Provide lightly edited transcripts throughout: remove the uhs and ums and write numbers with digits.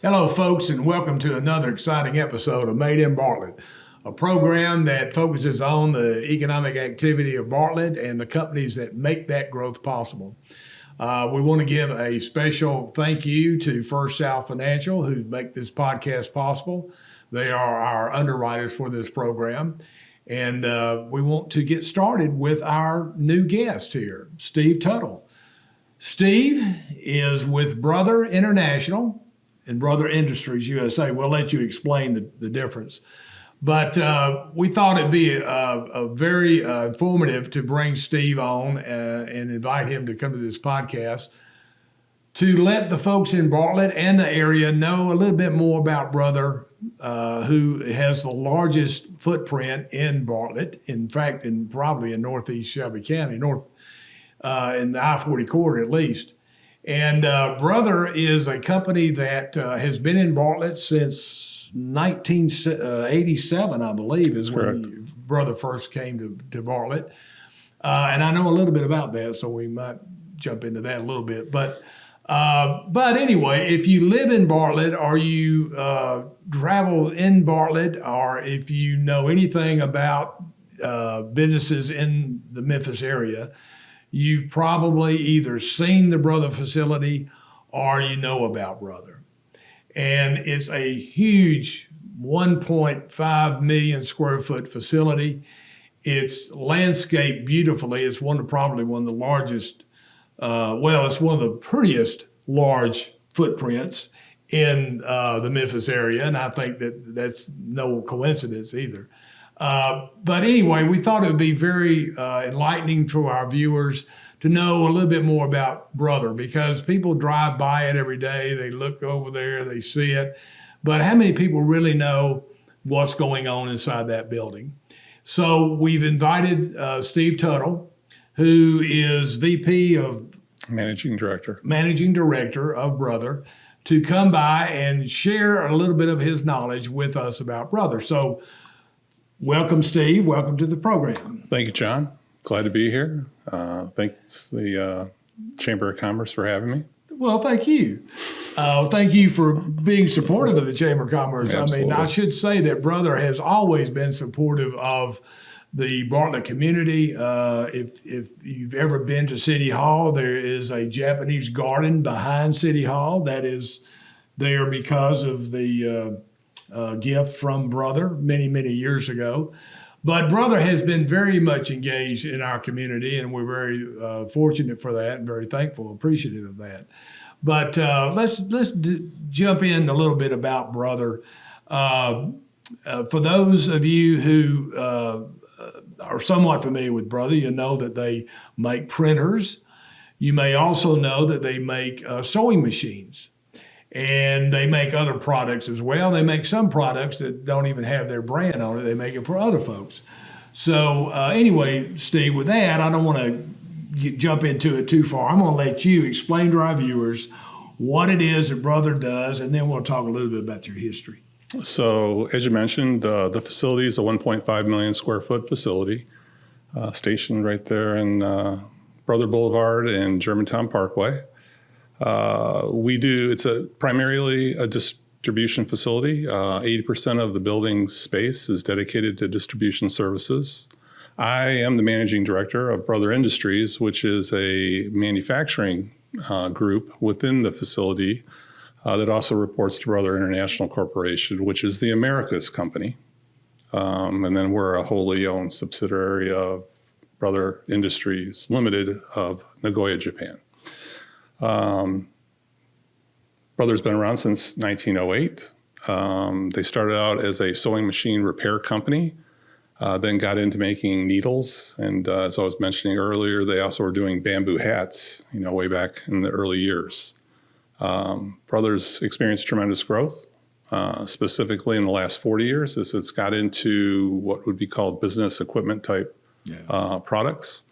Hello, folks, and welcome to another exciting episode of Made in Bartlett, a program that focuses on the economic activity of Bartlett and the companies that make that growth possible. We want to give a special thank you to First South Financial, who make this podcast possible. They are our underwriters for this program. And we want to get started with our new guest here, Steve Tuttle. Steve is with Brother International and Brother Industries USA. We'll let you explain the difference. But we thought it'd be a very informative to bring Steve on and invite him to come to this podcast to let the folks in Bartlett and the area know a little bit more about Brother, who has the largest footprint in Bartlett. In fact, probably in Northeast Shelby County, in the I-40 corridor at least. And Brother is a company that has been in Bartlett since 1987, I believe, is when Brother first came to Bartlett. And I know a little bit about that, so we might jump into that a little bit. But anyway, if you live in Bartlett or you travel in Bartlett, or if you know anything about businesses in the Memphis area, you've probably either seen the Brother facility or you know about Brother. And it's a huge 1.5 million square foot facility. It's landscaped beautifully. It's probably one of the largest, it's one of the prettiest large footprints in the Memphis area. And I think that's no coincidence either. But anyway, we thought it would be very enlightening to our viewers to know a little bit more about Brother, because people drive by it every day. They look over there, they see it. But how many people really know what's going on inside that building? So we've invited Steve Tuttle, who is VP of Managing Director of Brother, to come by and share a little bit of his knowledge with us about Brother. So welcome, Steve. Welcome to the program. Thank you, John. Glad to be here. Thanks the Chamber of Commerce for having me. Well, thank you. Thank you for being supportive of the Chamber of Commerce. Absolutely. I mean, I should say that Brother has always been supportive of the Bartlett community. If you've ever been to City Hall, there is a Japanese garden behind City Hall that is there because of the gift from Brother many, many years ago. But Brother has been very much engaged in our community, and we're very fortunate for that and very thankful, appreciative of that. But let's jump in a little bit about Brother. For those of you who are somewhat familiar with Brother, you know that they make printers. You may also know that they make sewing machines. And they make other products as well. They make some products that don't even have their brand on it. They make it for other folks. So anyway, Steve, with that, I don't want to jump into it too far. I'm going to let you explain to our viewers what it is that Brother does, and then we'll talk a little bit about your history. So as you mentioned, the facility is a 1.5 million square foot facility stationed right there in Brother Boulevard and Germantown Parkway. It's primarily a distribution facility. 80% of the building's space is dedicated to distribution services. I am the managing director of Brother Industries, which is a manufacturing group within the facility that also reports to Brother International Corporation, which is the Americas company. And then we're a wholly owned subsidiary of Brother Industries Limited of Nagoya, Japan. Brother's been around since 1908. They started out as a sewing machine repair company, then got into making needles. And as I was mentioning earlier, they also were doing bamboo hats, way back in the early years. Brother's experienced tremendous growth, specifically in the last 40 years, as it's got into what would be called business equipment type products.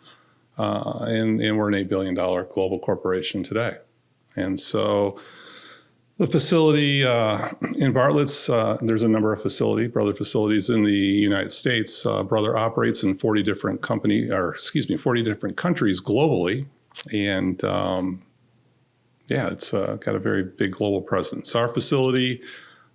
And we're an $8 billion global corporation today. And so the facility in Bartlett's, there's a number of Brother facilities in the United States. Brother operates in 40 different countries globally. And Yeah, it's got a very big global presence. Our facility,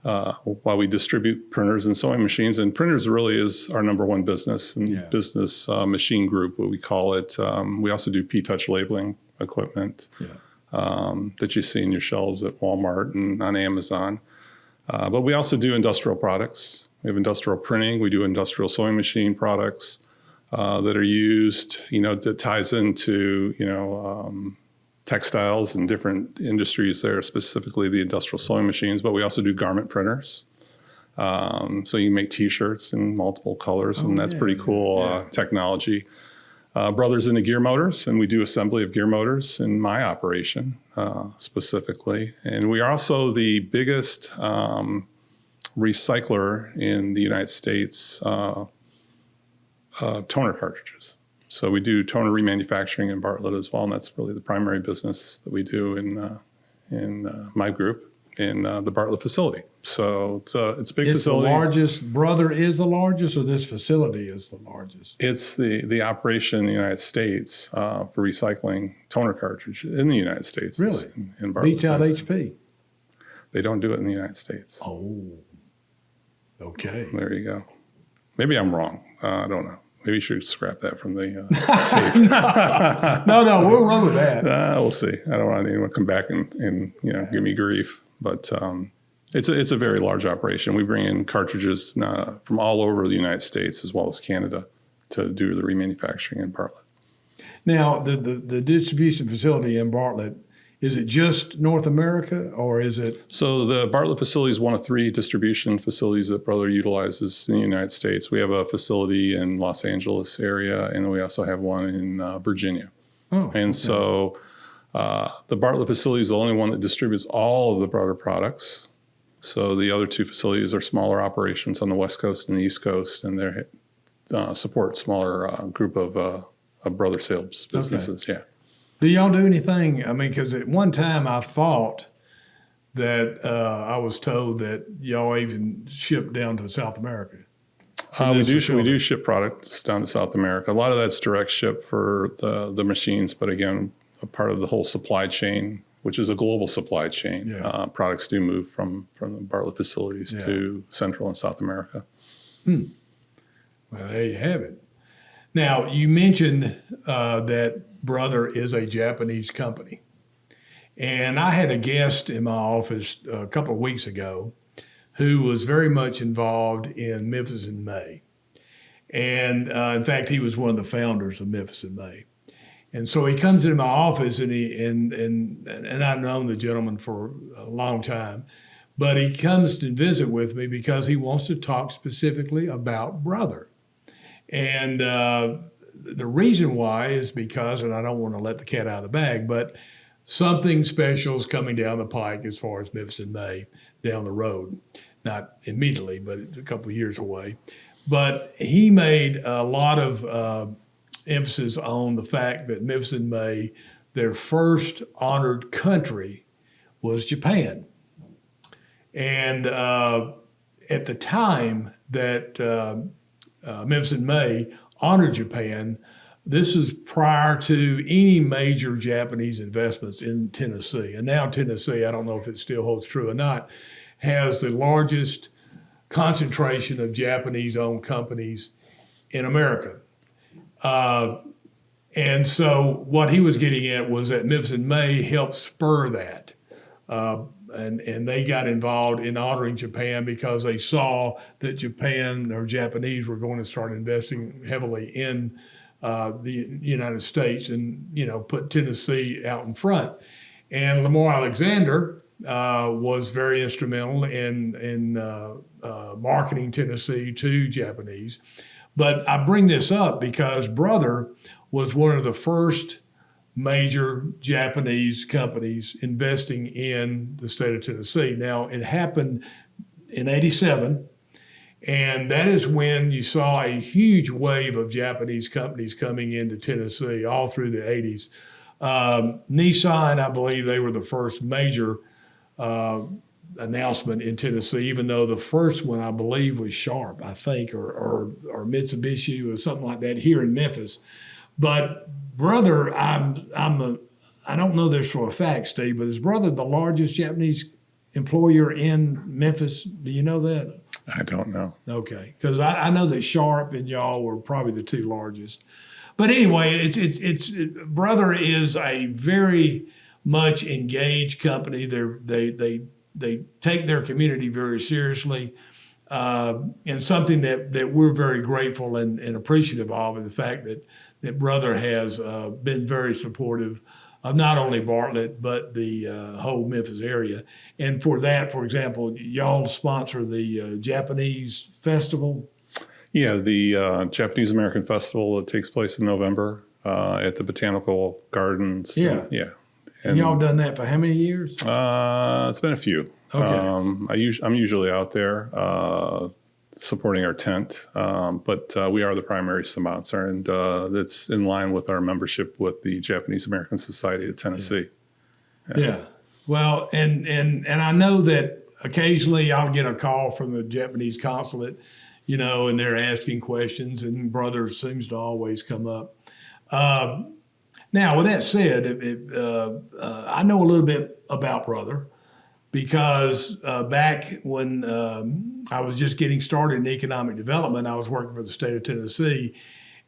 while we distribute printers and sewing machines, and printers really is our number one business and business machine group, what we call it. We also do P-Touch labeling equipment that you see in your shelves at Walmart and on Amazon. But we also do industrial products. We have industrial printing. We do industrial sewing machine products that are used, that ties into, textiles and different industries there, specifically the industrial sewing machines. But we also do garment printers. So you make T-shirts in multiple colors, and that's pretty cool technology. Brothers into gear motors, and we do assembly of gear motors in my operation specifically. And we are also the biggest recycler in the United States toner cartridges. So we do toner remanufacturing in Bartlett as well, and that's really the primary business that we do in my group in the Bartlett facility. So it's a big facility. The largest, Brother is the largest, or this facility is the largest? It's the operation in the United States for recycling toner cartridges in the United States. Really? In Bartlett, Beats out Texas. HP. They don't do it in the United States. Oh, okay. There you go. Maybe I'm wrong. I don't know. Maybe you should scrap that from the tape. No, we'll run with that. We'll see. I don't want anyone to come back and give me grief. But it's a very large operation. We bring in cartridges from all over the United States as well as Canada to do the remanufacturing in Bartlett. Now, the distribution facility in Bartlett, is it just North America, or is it? So the Bartlett facility is one of 3 distribution facilities that Brother utilizes in the United States. We have a facility in Los Angeles area, and we also have one in Virginia. So the Bartlett facility is the only one that distributes all of the Brother products. So the other 2 facilities are smaller operations on the West Coast and the East Coast, and they support smaller group of Brother sales businesses. Okay. Do y'all do anything? I mean, because at one time I thought that I was told that y'all even ship down to South America. We do ship products down to South America. A lot of that's direct ship for the machines, but again, a part of the whole supply chain, which is a global supply chain. Products do move from the Bartlett facilities to Central and South America. Well, there you have it. Now, you mentioned that Brother is a Japanese company. And I had a guest in my office a couple of weeks ago who was very much involved in Memphis in May. And in fact, he was one of the founders of Memphis in May. And so he comes into my office, and I've known the gentleman for a long time, but he comes to visit with me because he wants to talk specifically about Brother. And the reason why is because, and I don't want to let the cat out of the bag, but something special is coming down the pike as far as Memphis in May down the road. Not immediately, but a couple of years away. But he made a lot of emphasis on the fact that Memphis in May, their first honored country was Japan. And at the time that Memphis in May honored Japan, this was prior to any major Japanese investments in Tennessee. And now Tennessee, I don't know if it still holds true or not, has the largest concentration of Japanese-owned companies in America. And so what he was getting at was that Memphis in May helped spur that. And they got involved in honoring Japan because they saw that Japan or Japanese were going to start investing heavily in the United States and, put Tennessee out in front. And Lamar Alexander was very instrumental in marketing Tennessee to Japanese. But I bring this up because Brother was one of the first major Japanese companies investing in the state of Tennessee. Now, it happened in '87, and that is when you saw a huge wave of Japanese companies coming into Tennessee all through the '80s. Nissan, I believe they were the first major announcement in Tennessee, even though the first one, I believe, was Sharp, I think, or Mitsubishi or something like that here in Memphis. But Brother, I'm I don't know this for a fact, Steve, but is brother the largest Japanese employer in Memphis? Do you know that? I don't know. Okay, because I know that Sharp and y'all were probably the two largest. But anyway, brother is a very much engaged company. They take their community very seriously, and something that we're very grateful and appreciative of is the fact that brother has been very supportive of not only Bartlett but the whole Memphis area. And for that, for example, y'all sponsor the Japanese festival. Yeah, the Japanese American Festival that takes place in November at the Botanical Gardens. Yeah. Yeah. And y'all done that for how many years? It's been a few. Okay. I'm usually out there supporting our tent, but we are the primary sponsor, and that's in line with our membership with the Japanese American Society of Tennessee. Yeah. Well, and I know that occasionally I'll get a call from the Japanese consulate, and they're asking questions, and brother seems to always come up. Now, with that said, I know a little bit about brother because back when I was just getting started in economic development, I was working for the state of Tennessee,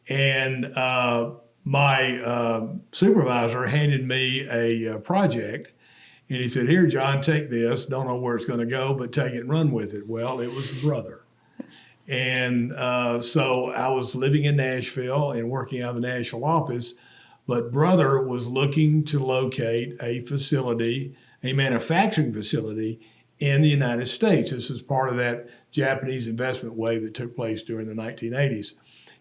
and my supervisor handed me a project, and he said, "Here, John, take this. Don't know where it's going to go, but take it and run with it." Well, it was brother. And so I was living in Nashville and working out of the Nashville office, but brother was looking to locate a facility, a manufacturing facility in the United States. This is part of that Japanese investment wave that took place during the 1980s.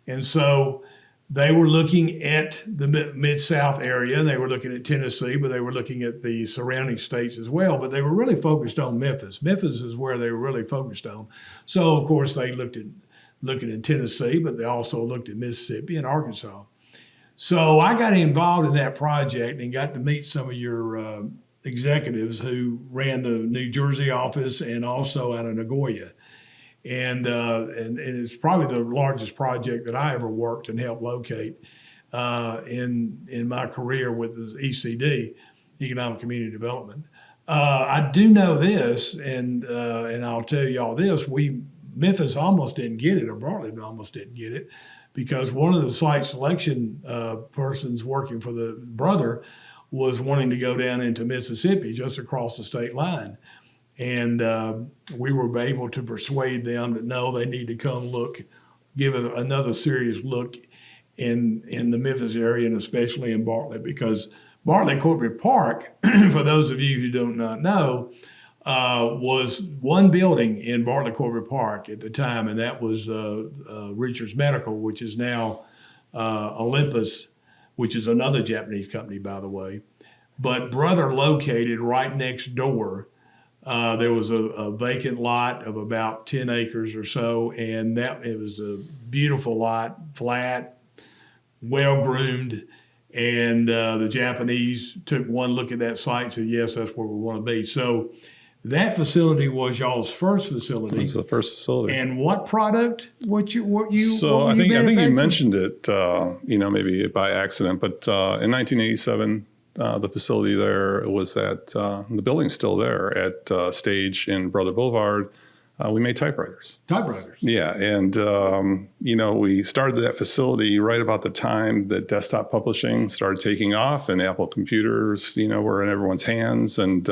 And so they were looking at the Mid-South area, and they were looking at Tennessee, but they were looking at the surrounding states as well. But they were really focused on Memphis. Memphis is where they were really focused on. So, of course, they looking at Tennessee, but they also looked at Mississippi and Arkansas. So I got involved in that project and got to meet some of your executives who ran the New Jersey office and also out of Nagoya. And it's probably the largest project that I ever worked and helped locate in my career with the ECD, Economic Community Development. I do know this, and I'll tell y'all this: Memphis almost didn't get it, or Bartlett almost didn't get it, because one of the site selection persons working for the brother was wanting to go down into Mississippi, just across the state line. And we were able to persuade them that no, they need to come give it another serious look in the Memphis area, and especially in Bartlett, because Bartlett Corporate Park, for those of you who do not know, was one building in Bartlett Corporate Park at the time, and that was Richards Medical, which is now Olympus, which is another Japanese company, by the way. But brother located right next door. There was a vacant lot of about 10 acres or so, and it was a beautiful lot, flat, well-groomed, and the Japanese took one look at that site and said, yes, that's where we want to be. So that facility was y'all's first facility. It was the first facility. And what product? So I think you mentioned it, maybe by accident, but in 1987, the facility there was the building's still there at Stage in Brother Boulevard. We made typewriters. Typewriters. Yeah. And, we started that facility right about the time that desktop publishing started taking off, and Apple computers, were in everyone's hands, and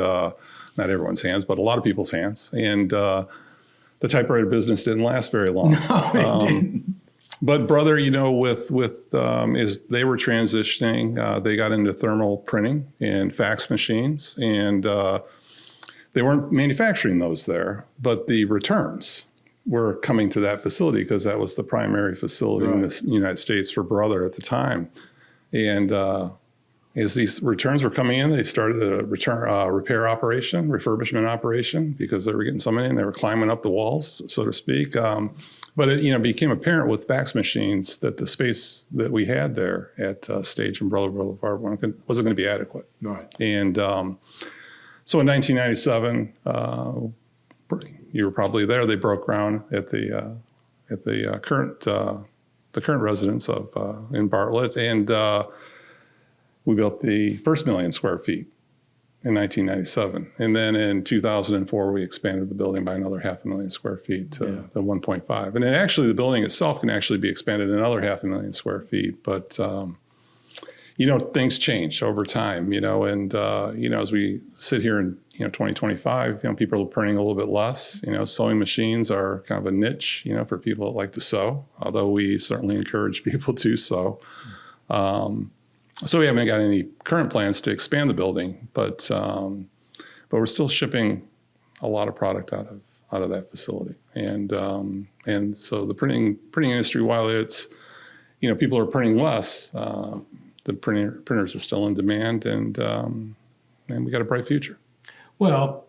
not everyone's hands, but a lot of people's hands. And the typewriter business didn't last very long. No, it didn't. But brother, as they were transitioning, they got into thermal printing and fax machines, and they weren't manufacturing those there, but the returns were coming to that facility because that was the primary facility in the United States for brother at the time. And as these returns were coming in, they started a repair operation, refurbishment operation, because they were getting so many and they were climbing up the walls, so to speak. But it became apparent with fax machines that the space that we had there at Stage and Brother Boulevard wasn't going to be adequate. Right. And so in 1997, you were probably there. They broke ground at the current residence in Bartlett, and we built the first 1 million square feet in 1997. And then in 2004, we expanded the building by another 500,000 square feet to the 1.5. And then actually the building itself can actually be expanded another 500,000 square feet. But, things change over time, and, as we sit here in, 2025, people are printing a little bit less. Sewing machines are kind of a niche, for people that like to sew, although we certainly encourage people to sew. So we haven't got any current plans to expand the building, but we're still shipping a lot of product out of that facility. And so the printing industry, while it's, people are printing less, the printers are still in demand, and we got a bright future. Well,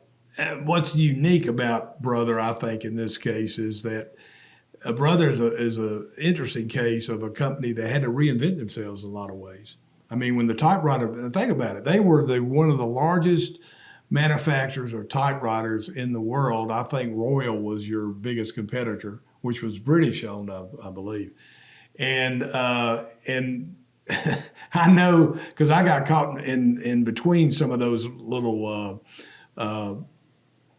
what's unique about Brother, I think, in this case is that Brother is a interesting case of a company that had to reinvent themselves in a lot of ways. I mean, when the typewriter, think about it, they were one of the largest manufacturers of typewriters in the world. I think Royal was your biggest competitor, which was British owned, I believe. And I know because I got caught in between some of those little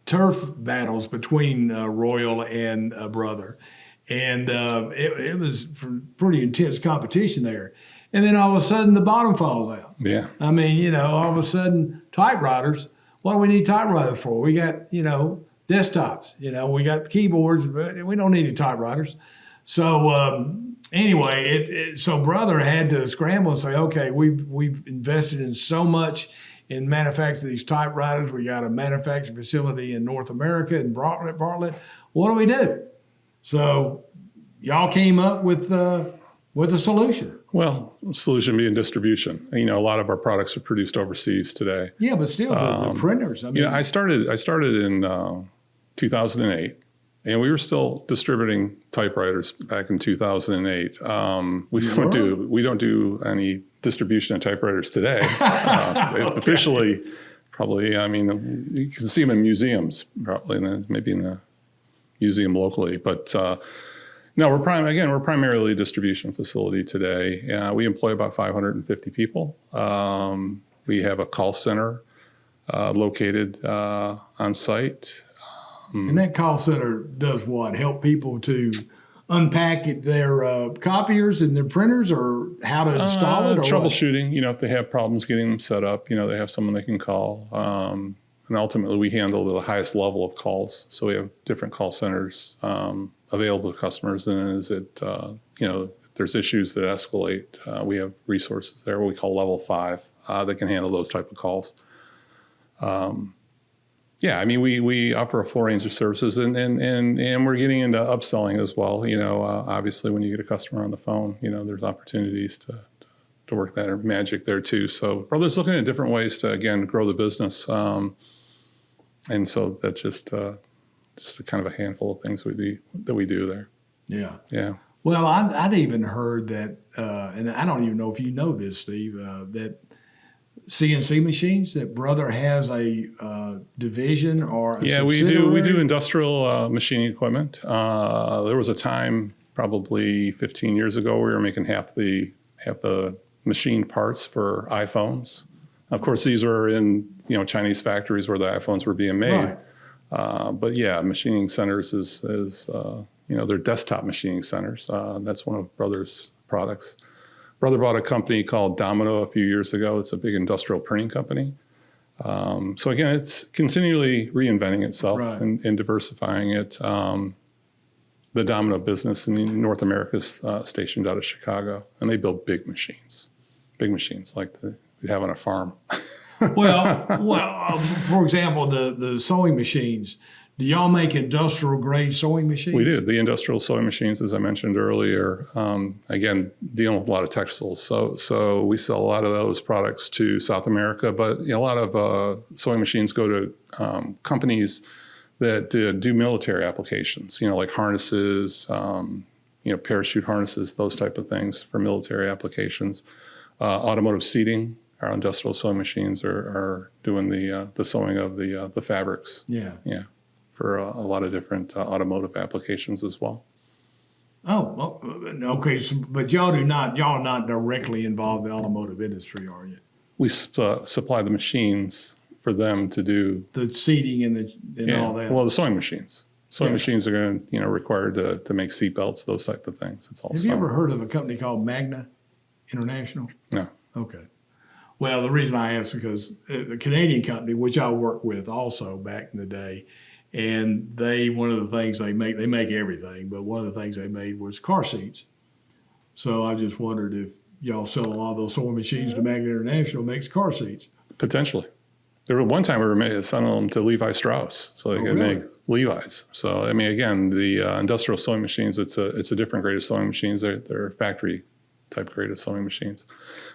turf battles between Royal and Brother. And it was pretty intense competition there. And then all of a sudden, the bottom falls out. Yeah. I mean, all of a sudden, typewriters, what do we need typewriters for? We got, desktops, we got keyboards, but we don't need any typewriters. So anyway, so Brother had to scramble and say, okay, we've invested in so much in manufacturing these typewriters. We got a manufacturing facility in North America in Bartlett. What do we do? So y'all came up with a solution. Well, solution being distribution. A lot of our products are produced overseas today. Yeah, but still, the printers. I mean, I started in 2008, and we were still distributing typewriters back in 2008. We don't do any distribution of typewriters today. Okay. Officially, probably. I mean, you can see them in museums, probably, maybe in the museum locally, but. No, we're primarily a distribution facility today. We employ about 550 people. We have a call center located on site. And that call center does what? Help people to unpack their copiers and their printers, or how to install it? Or troubleshooting, if they have problems getting them set up, they have someone they can call. And ultimately, we handle the highest level of calls. So we have different call centers available to customers. And if there's issues that escalate, we have resources there, what we call level 5, that can handle those type of calls. We offer a full range of services, and we're getting into upselling as well. Obviously, when you get a customer on the phone, there's opportunities to work that magic there too. So Brother's looking at different ways to, again, grow the business. And so that's just a kind of a handful of things that we do there. Yeah. Yeah. Well, I'd even heard that, and I don't even know if you know this, Steve, that CNC machines, that Brother has a division or a subsidiary? We do industrial machining equipment. There was a time, probably 15 years ago, we were making half the machine parts for iPhones. Of course, these were in Chinese factories where the iPhones were being made. Right. But yeah, machining centers is they're desktop machining centers. That's one of Brother's products. Brother bought a company called Domino a few years ago. It's a big industrial printing company. So again, it's continually reinventing itself, right, and diversifying it. The Domino business in North America is stationed out of Chicago, and they build big machines like we have on a farm. Well, for example, the sewing machines. Do y'all make industrial grade sewing machines? We do. The industrial sewing machines, as I mentioned earlier, again, dealing with a lot of textiles. So we sell a lot of those products to South America, but a lot of sewing machines go to companies that do military applications, like harnesses, parachute harnesses, those type of things for military applications. Automotive seating, our industrial sewing machines are doing the sewing of the fabrics. Yeah. Yeah. For a lot of different automotive applications as well. Oh, okay. So, but y'all are not directly involved in the automotive industry, are you? we supply the machines for them to do The seating and all that. Well, the sewing machines. Sewing Yeah. machines are going to, required to make seat belts, those type of things. It's all Have you ever heard of a company called Magna International? No. Okay. Well, the reason I asked is because the Canadian company, which I worked with also back in the day, and one of the things they make everything, but one of the things they made was car seats. So I just wondered if y'all sell a lot of those sewing machines to Magna International makes car seats. Potentially. There was one time we were selling them to Levi Strauss, so they could really? make Levi's. So, I mean, again, the industrial sewing machines, it's a different grade of sewing machines. They're factory type grade of sewing machines.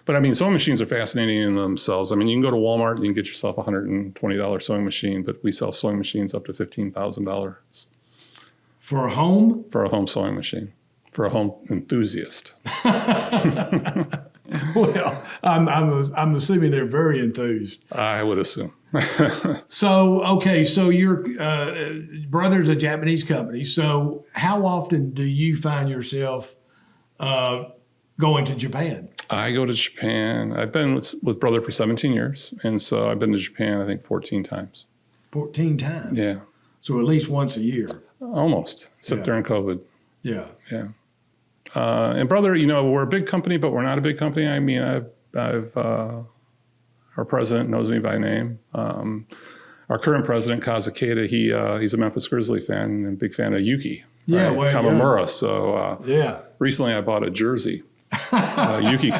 But I mean, sewing machines are fascinating in themselves. I mean, you can go to Walmart, you can get yourself a $120 sewing machine, but we sell sewing machines up to $15,000 For a home? for a home sewing machine, for a home enthusiast. Well, I'm assuming they're very enthused. I would assume. So your brother's a Japanese company. So how often do you find yourself going to Japan? I go to Japan. I've been with brother for 17 years. And so I've been to Japan, I think 14 times. 14 times? Yeah. So at least once a year? Almost, except during COVID. Yeah. Yeah. And brother, we're a big company, but we're not a big company. I mean, our president knows me by name. Our current president, Kazakeda, he's a Memphis Grizzly fan and a big fan of Yuki. Yeah, right? well, Kamamura. So yeah. recently I bought a jersey, Yuki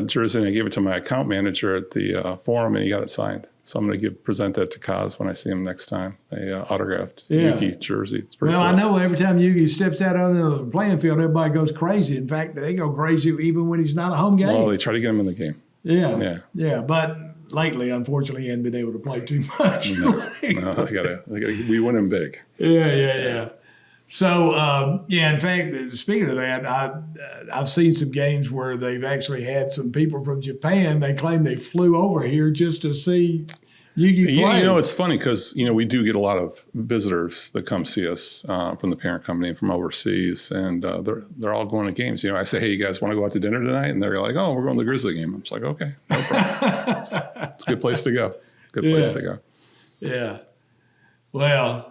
jersey, and I gave it to my account manager at the forum, and he got it signed. So I'm going to present that to Kaz when I see him next time, a autographed Yuki jersey. It's pretty cool. I know every time Yuki steps out on the playing field, everybody goes crazy. In fact, they go crazy even when he's not a home game. Well, they try to get him in the game. Yeah. But lately, unfortunately, he hasn't been able to play too much. No, we win him big. Yeah. So, in fact, speaking of that, I've seen some games where they've actually had some people from Japan. They claim they flew over here just to see Yugi play. It's funny because, we do get a lot of visitors that come see us from the parent company and from overseas, and they're all going to games. I say, hey, you guys want to go out to dinner tonight? And they're like, oh, we're going to the Grizzly game. I'm just like, okay, no problem. It's a good place to go. Place to go. Yeah. Well,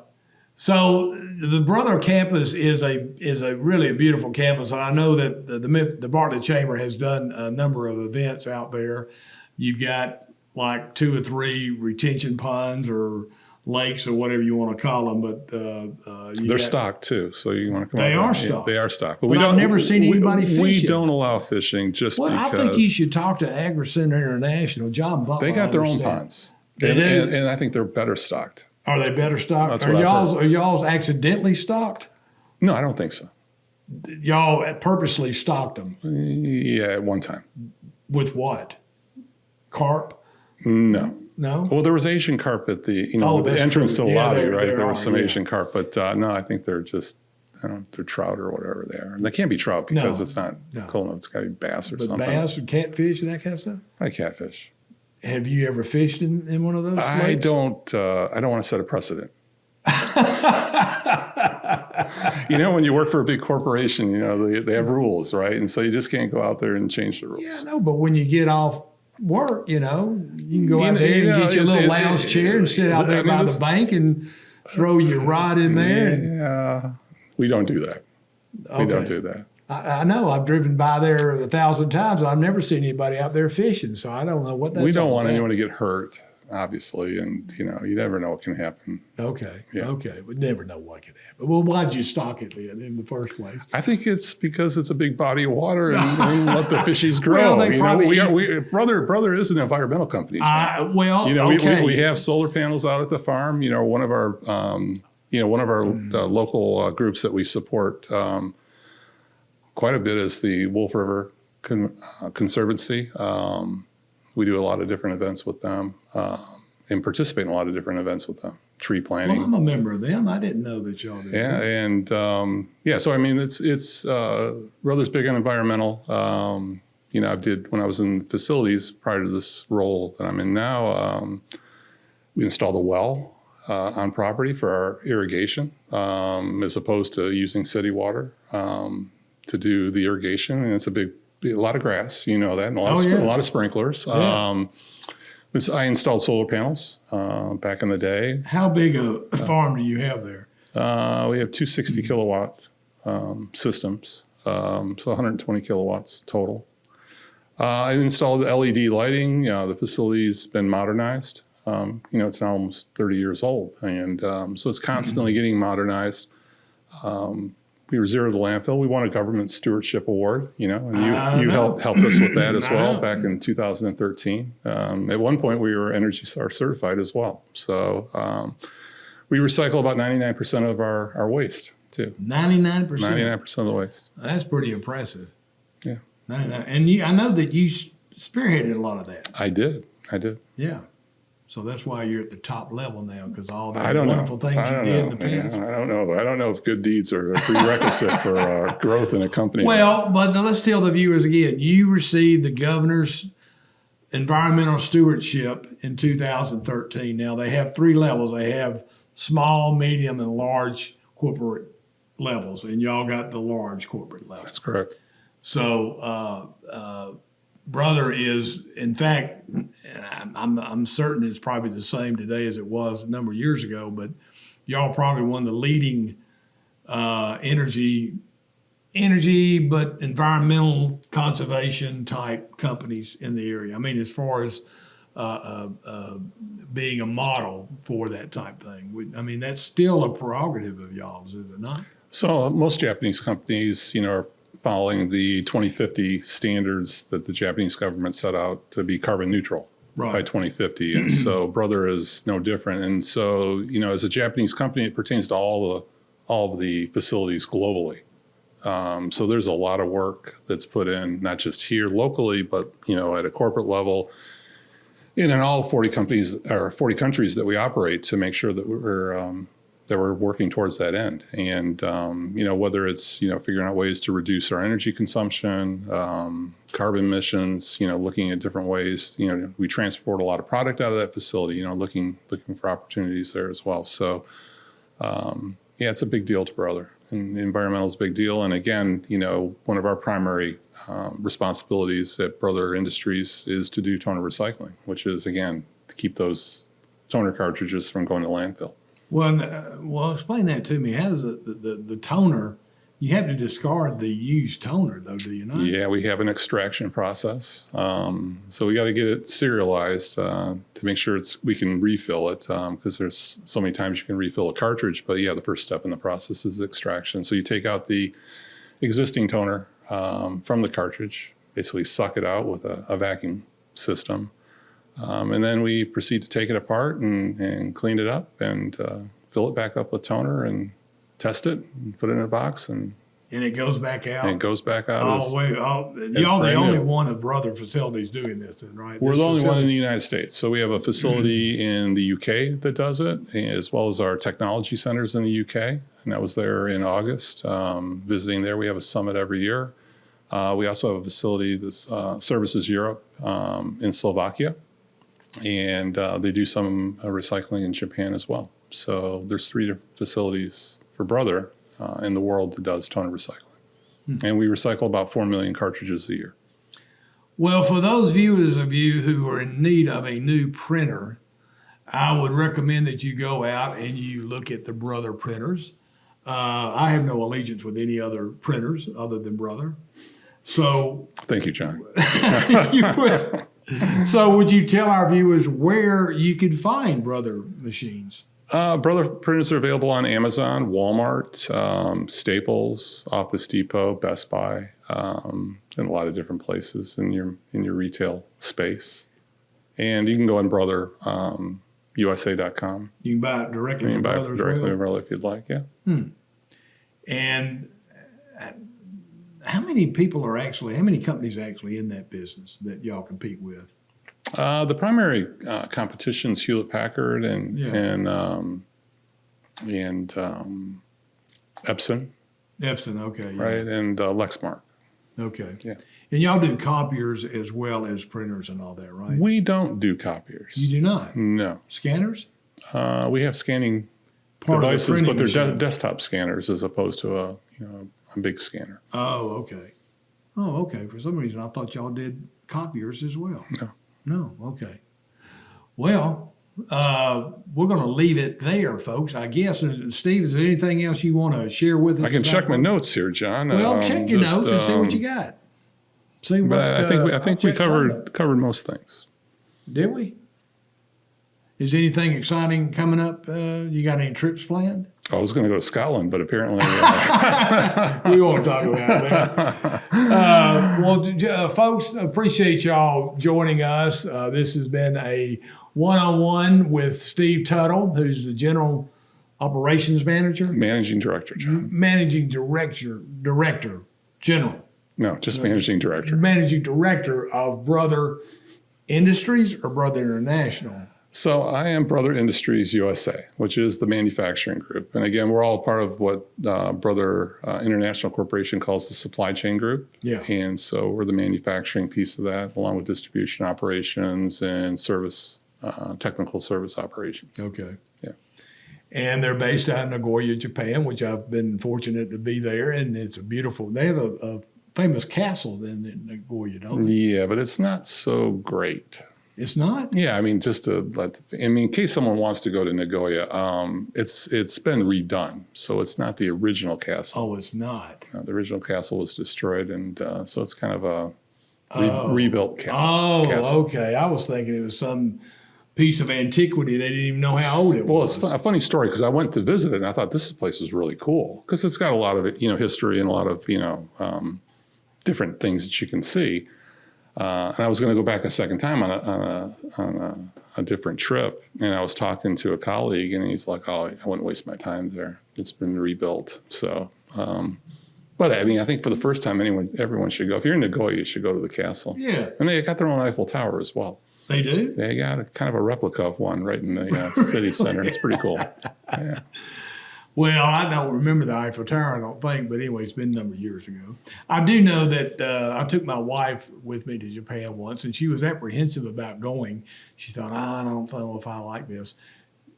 so the Brother campus is a really beautiful campus, and I know that the Bartlett Chamber has done a number of events out there. You've got like 2 or 3 retention ponds or lakes or whatever you want to call them, but they're stocked too. So you want to come? They out are there. stocked. But we don't. I've never seen anybody fishing. We don't allow fishing just because. I think you should talk to Agri Center International. John Butler. They got their own ponds. They do? And I think they're better stocked. Are they better stocked? That's what I've heard. Are y'all's accidentally stocked? No, I don't think so. Y'all purposely stocked them. Yeah, at one time. With what? Carp? No. No? Well, there was Asian carp at the the entrance to the lobby, right? There was some Asian carp, but no, I think they're just, they're trout or whatever they are. And they can't be trout because it's not cold enough. It's got to be bass or something. Bass and catfish and that kind of stuff? Like catfish. Have you ever fished in one of those lakes? I don't want to set a precedent. When you work for a big corporation, they have rules, right? And so you just can't go out there and change the rules. Yeah, no, but when you get off work, you can go out there and get your little lounge chair and sit out there by the bank and throw your rod in there. Yeah, we don't do that. We don't do that. I know. I've driven by there 1,000 times. And I've never seen anybody out there fishing, so I don't know what that's. We don't want anyone to get hurt, obviously, and you never know what can happen. Okay. Yeah. Okay. We never know what can happen. Well, why'd you stock it then in the first place? I think it's because it's a big body of water and let the fishies grow. Well, Brother is an environmental company. Okay. We have solar panels out at the farm. One of our local groups that we support quite a bit is the Wolf River Conservancy. We do a lot of different events with them and participate in a lot of different events with them. Tree planting. Well, I'm a member of them. I didn't know that y'all did. Yeah, and so I mean, it's Brother's big on environmental. I did when I was in facilities prior to this role that I'm in now. We installed a well on property for our irrigation, as opposed to using city water to do the irrigation, and it's a big a lot of grass, you know that, and a lot of sprinklers. Yeah. I installed solar panels back in the day. How big a farm do you have there? We have 260 kilowatt systems, so 120 kilowatts total. I installed LED lighting. The facility's been modernized. It's now almost 30 years old, and so it's constantly getting modernized. We were zero to landfill. We won a government stewardship award, and you helped us with that as well back in 2013. At one point, we were Energy Star certified as well. So we recycle about 99% of our waste too. 99%. 99% of the waste. That's pretty impressive. Yeah. 99. And I know that you spearheaded a lot of that. I did. Yeah. So that's why you're at the top level now, because all the wonderful things you did in the past. Yeah, I don't know if good deeds are a prerequisite for growth in a company. Well, but let's tell the viewers again. You received the governor's environmental stewardship in 2013. Now, they have 3 levels. They have small, medium, and large corporate levels, and y'all got the large corporate level. That's correct. So, brother is, in fact, I'm certain it's probably the same today as it was a number of years ago, but y'all probably one of the leading energy, but environmental conservation type companies in the area. I mean, as far as being a model for that type thing. I mean, that's still a prerogative of y'all's, is it not? So most Japanese companies, are following the 2050 standards that the Japanese government set out to be carbon neutral by 2050. And so Brother is no different. And so, as a Japanese company, it pertains to all of the facilities globally. So there's a lot of work that's put in, not just here locally, but, at a corporate level in all 40 companies or 40 countries that we operate to make sure that we're working towards that end. And, whether it's, figuring out ways to reduce our energy consumption, carbon emissions, looking at different ways, we transport a lot of product out of that facility, looking for opportunities there as well. So, it's a big deal to Brother, and environmental is a big deal. And again, one of our primary responsibilities at Brother Industries is to do toner recycling, which is, again, to keep those toner cartridges from going to landfill. Well, explain that to me. How does the toner, you have to discard the used toner, though, do you not? Yeah, we have an extraction process. So we got to get it serialized to make sure we can refill it, because there's so many times you can refill a cartridge. But yeah, the first step in the process is extraction. So you take out the existing toner from the cartridge, basically suck it out with a vacuum system. And then we proceed to take it apart and clean it up and fill it back up with toner and test it and put it in a box. And it goes back out? And it goes back out. Y'all the only one of Brother facilities doing this, then, right? We're the only one in the United States. So we have a facility in the UK that does it, as well as our technology centers in the UK. And I was there in August, visiting there. We have a summit every year. We also have a facility that services Europe in Slovakia. And they do some recycling in Japan as well. So there's 3 different facilities for Brother in the world that does toner recycling. And we recycle about 4 million cartridges a year. Well, for those viewers of you who are in need of a new printer, I would recommend that you go out and you look at the Brother printers. I have no allegiance with any other printers other than Brother. So thank you, John. You will. So would you tell our viewers where you could find Brother machines? Brother printers are available on Amazon, Walmart, Staples, Office Depot, Best Buy, and a lot of different places in your retail space. And you can go on brotherusa.com. You can buy it directly from Brother. Directly from Brother if you'd like, yeah. And how many companies are actually in that business that y'all compete with? The primary competition is Hewlett Packard and Epson. Epson, okay. Yeah. Right, and Lexmark. Okay. Yeah. And y'all do copiers as well as printers and all that, right? We don't do copiers. You do not? No. Scanners? We have scanning devices, but they're desktop scanners as opposed to a big scanner. Oh, okay. Oh, okay. For some reason, I thought y'all did copiers as well. No. No, okay. Well, we're going to leave it there, folks. I guess. Steve, is there anything else you want to share with us? I can check my notes here, John. Well, check your notes and see what you got. See what. But I think we covered most things. Did we? Is anything exciting coming up? You got any trips planned? I was going to go to Scotland, but apparently we won't talk about that. Folks, appreciate y'all joining us. This has been a one-on-one with Steve Tuttle, who's the General Operations Manager. Managing Director, John. Managing Director, General. No, just Managing Director. Managing Director of Brother Industries or Brother International? So I am Brother Industries USA, which is the manufacturing group. And again, we're all part of what Brother International Corporation calls the supply chain group. Yeah. And so we're the manufacturing piece of that, along with distribution operations and service, technical service operations. Okay. Yeah. And they're based out in Nagoya, Japan, which I've been fortunate to be there. And it's a beautiful, they have a famous castle in Nagoya, don't they? Yeah, but it's not so great. It's not? Yeah, I mean, just in case someone wants to go to Nagoya, it's been redone, so it's not the original castle. Oh, it's not. The original castle was destroyed, and so it's kind of a rebuilt castle. Oh, okay. I was thinking it was some piece of antiquity. They didn't even know how old it Well, was. it's a funny story because I went to visit it, and I thought this place is really cool because it's got a lot of history and a lot of different things that you can see. And I was going to go back a second time on a different trip, and I was talking to a colleague, and he's like, "Oh, I wouldn't waste my time there. It's been rebuilt." So, but I mean, I think for the first time, everyone should go. If you're in Nagoya, you should go to the castle. Yeah, and they got their own Eiffel Tower as well. They do. They got a kind of a replica of one right in the city center. It's pretty cool. Yeah. Well, I don't remember the Eiffel Tower, I don't think, but anyway, it's been a number of years ago. I do know that I took my wife with me to Japan once, and she was apprehensive about going. She thought, I don't know if I like this.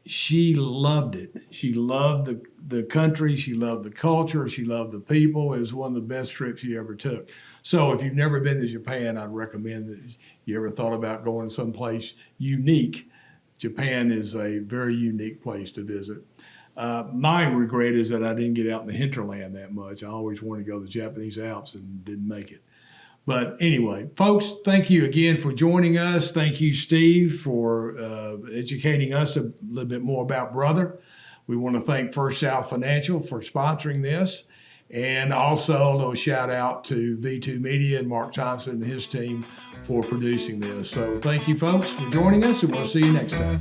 She loved it. She loved the country. She loved the culture. She loved the people. It was one of the best trips she ever took. So if you've never been to Japan, I'd recommend that if you ever thought about going someplace unique, Japan is a very unique place to visit. My regret is that I didn't get out in the hinterland that much. I always wanted to go to the Japanese Alps and didn't make it. But anyway, folks, thank you again for joining us. Thank you, Steve, for educating us a little bit more about Brother. We want to thank First South Financial for sponsoring this. And also a little shout out to V2 Media and Mark Thompson and his team for producing this. So thank you, folks, for joining us, and we'll see you next time.